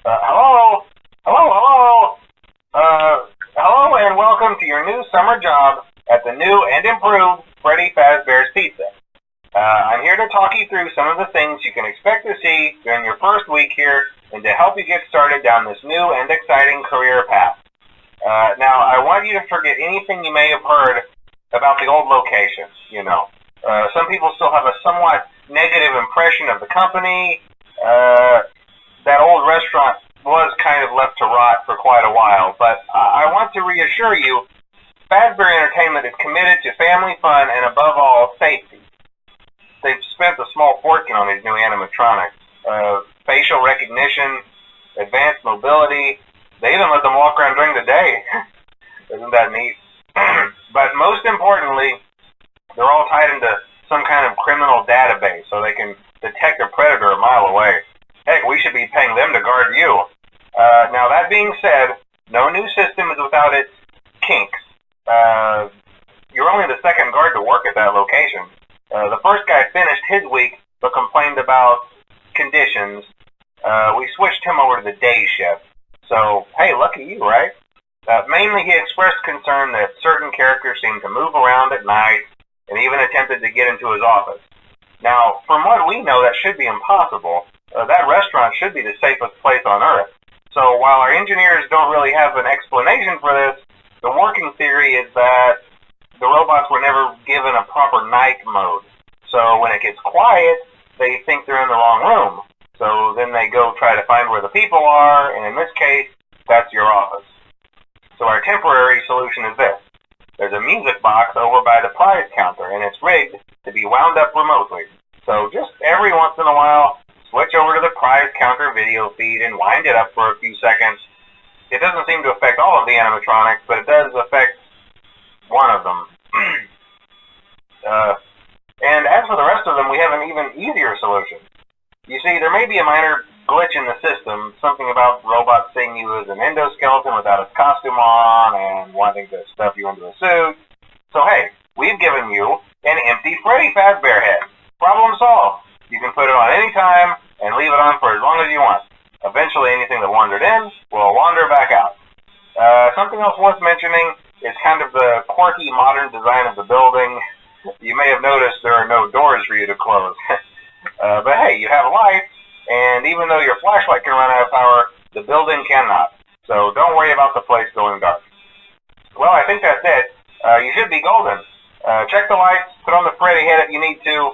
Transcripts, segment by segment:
Hello? Hello? Hello and welcome to your new summer job at the new and improved Freddy Fazbear's Pizza. I'm here to talk you through some of the things you can expect to see during your first week here and to help you get started down this new and exciting career path. Now, I want you to forget anything you may have heard about the old location, you know. Some people still have a somewhat negative impression of the company. That old restaurant was kind of left to rot for quite a while, but I want to reassure you, Fazbear Entertainment is committed to family fun and, above all, safety. They've spent a small fortune on these new animatronics. Facial recognition, advanced mobility. They even let them walk around during the day. Isn't that neat? But most importantly, they're all tied into some kind of criminal database so they can detect a predator a mile away. Heck, we should be paying them to guard you. Now, that being said, no new system is without its kinks. You're only the second guard to work at that location. The first guy finished his week but complained about conditions. We switched him over to the day shift. So, hey, lucky you, right? Mainly, he expressed concern that certain characters seemed to move around at night and even attempted to get into his office. Now, from what we know, that should be impossible. That restaurant should be the safest place on Earth. So while our engineers don't really have an explanation for this, the working theory is that the robots were never given a proper night mode. So when it gets quiet, they think they're in the wrong room. So then they go try to find where the people are, and in this case, that's your office. So our temporary solution is this. There's a music box over by the prize counter, and it's rigged to be wound up remotely. So just every once in a while, switch over to the prize counter video feed and wind it up for a few seconds. It doesn't seem to affect all of the animatronics, but it does affect one of them. And as for the rest of them, we have an even easier solution. You see, there may be a minor glitch in the system, something about robots seeing you as an endoskeleton without its costume on and wanting to stuff you into a suit. So hey, we've given you an empty Freddy Fazbear head. Problem solved. You can put it on any time and leave it on for as long as you want. Eventually, anything that wandered in will wander back out. Something else worth mentioning is kind of the quirky modern design of the building. You may have noticed there are no doors for you to close. But hey, you have lights, and even though your flashlight can run out of power, the building cannot. So don't worry about the place going dark. Well, I think that's it. You should be golden. Check the lights, put on the Freddy head if you need to.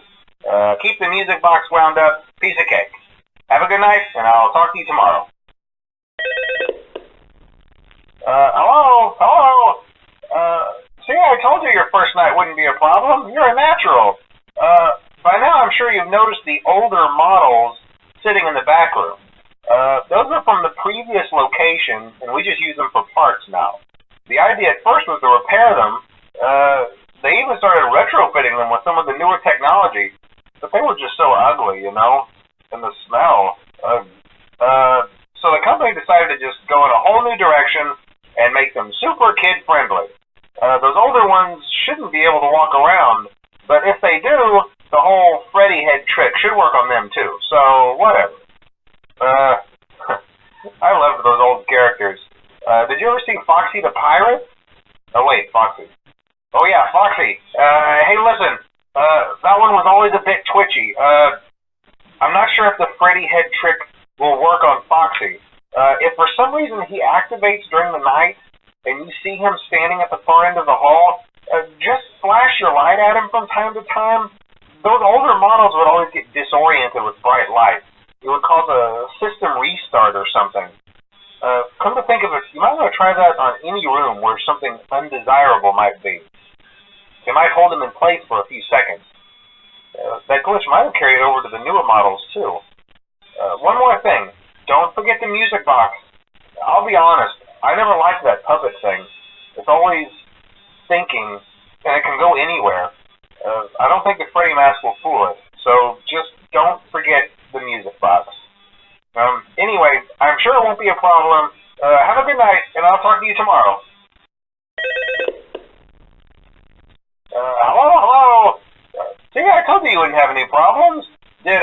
Keep the music box wound up. Piece of cake. Have a good night, and I'll talk to you tomorrow. Hello? See, I told you your first night wouldn't be a problem. You're a natural. By now, I'm sure you've noticed the older models sitting in the back room. Those are from the previous location, and we just use them for parts now. The idea at first was to repair them. They even started retrofitting them with some of the newer technology. But they were just so ugly, you know, and the smell. So the company decided to just go in a whole new direction and make them super kid-friendly. Those older ones shouldn't be able to walk around, but if they do, the whole Freddy head trick should work on them too. So whatever. I loved those old characters. Did you ever see Foxy the Pirate? Oh wait, Foxy. Oh yeah, Foxy. Hey, listen. That one was always a bit twitchy. I'm not sure if the Freddy head trick will work on Foxy. If for some reason he activates during the night and you see him standing at the far end of the hall, just flash your light at him from time to time. Those older models would always get disoriented with bright lights. It would cause a system restart or something. Come to think of it, you might want to try that on any room where something undesirable might be. It might hold them in place for a few seconds. That glitch might have carried over to the newer models, too. One more thing. Don't forget the music box. I'll be honest, I never liked that puppet thing. It's always thinking, and it can go anywhere. I don't think the Freddy mask will fool it, so just don't forget the music box. Anyway, I'm sure it won't be a problem. Have a good night, and I'll talk to you tomorrow. Hello? See, I told you wouldn't have any problems. Did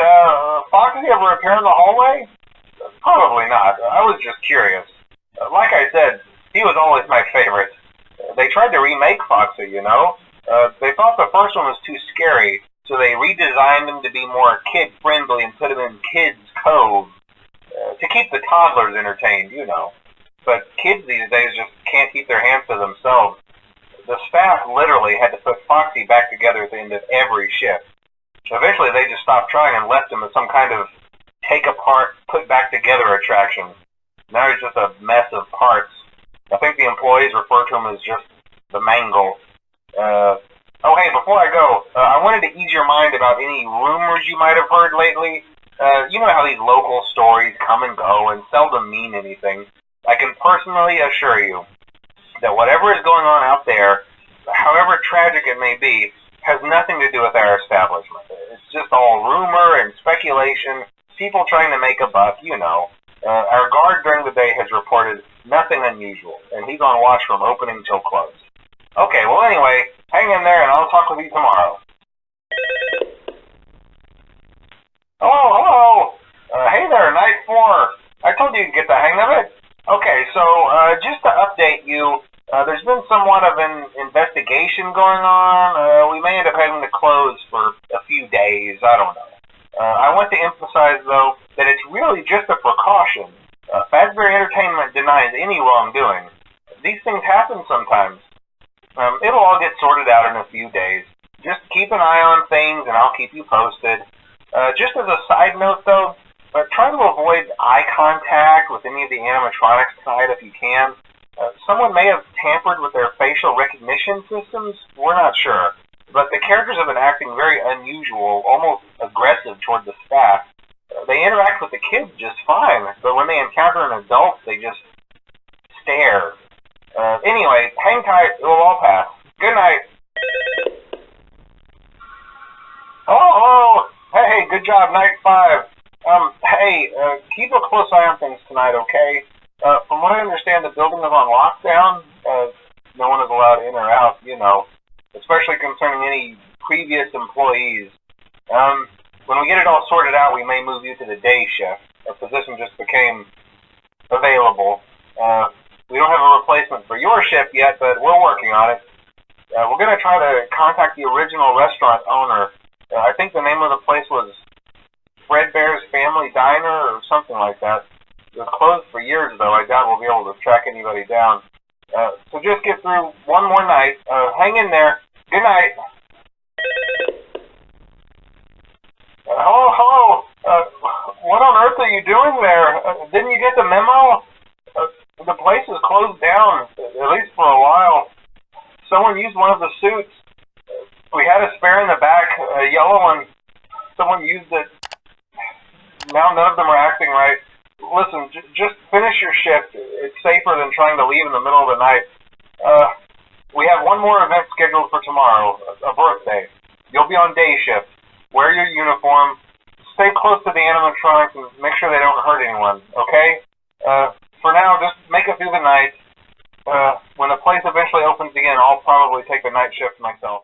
Foxy ever appear in the hallway? Probably not. I was just curious. Like I said, he was always my favorite. They tried to remake Foxy, you know. They thought the first one was too scary, so they redesigned him to be more kid-friendly and put him in Kids Cove to keep the toddlers entertained, you know. But kids these days just can't keep their hands to themselves. The staff literally had to put Foxy back together at the end of every shift. Eventually, they just stopped trying and left him as some kind of take-apart, put-back-together attraction. Now he's just a mess of parts. I think the employees refer to him as just the mangle. Oh, hey, before I go, I wanted to ease your mind about any rumors you might have heard lately. You know how these local stories come and go and seldom mean anything. I can personally assure you that whatever is going on out there, however tragic it may be, has nothing to do with our establishment. It's just all rumor and speculation, people trying to make a buck, you know. Our guard during the day has reported nothing unusual, and he's on watch from opening till close. Okay, well anyway, hang in there and I'll talk with you tomorrow. Hello? Hey there, Night 4. I told you you'd get the hang of it. Okay, so just to update you, there's been somewhat of an investigation going on. We may end up having to close for a few days, I don't know. I want to emphasize, though, that it's really just a precaution. Fazbear Entertainment denies any wrongdoing. These things happen sometimes. It'll all get sorted out in a few days. Just keep an eye on things, and I'll keep you posted. Just as a side note, though, try to avoid eye contact with any of the animatronics tonight if you can. Someone may have tampered with their facial recognition systems. We're not sure. But the characters have been acting very unusual, almost aggressive toward the staff. They interact with the kids just fine, but when they encounter an adult, they just stare. Anyway, hang tight. It will all pass. Good night. Hello. Hey, good job, Night 5. Hey, keep a close eye on things tonight, okay? From what I understand, the building is on lockdown. No one is allowed in or out, you know, especially concerning any previous employees. When we get it all sorted out, we may move you to the day shift. A position just became available. We don't have a replacement for your shift yet, but we're working on it. We're going to try to contact the original restaurant owner. I think the name of the place was Fredbear's Family Diner or something like that. It was closed for years, though. I doubt we'll be able to track anybody down. So just get through one more night. Hang in there. Good night. Hello. What on earth are you doing there? Didn't you get the memo? The place is closed down, at least for a while. Someone used one of the suits. We had a spare in the back, a yellow one. Someone used it. Now none of them are acting right. Listen, just finish your shift. It's safer than trying to leave in the middle of the night. We have one more event scheduled for tomorrow, a birthday. You'll be on day shift. Wear your uniform. Stay close to the animatronics and make sure they don't hurt anyone, okay? For now, just make it through the night. When the place eventually opens again, I'll probably take the night shift myself.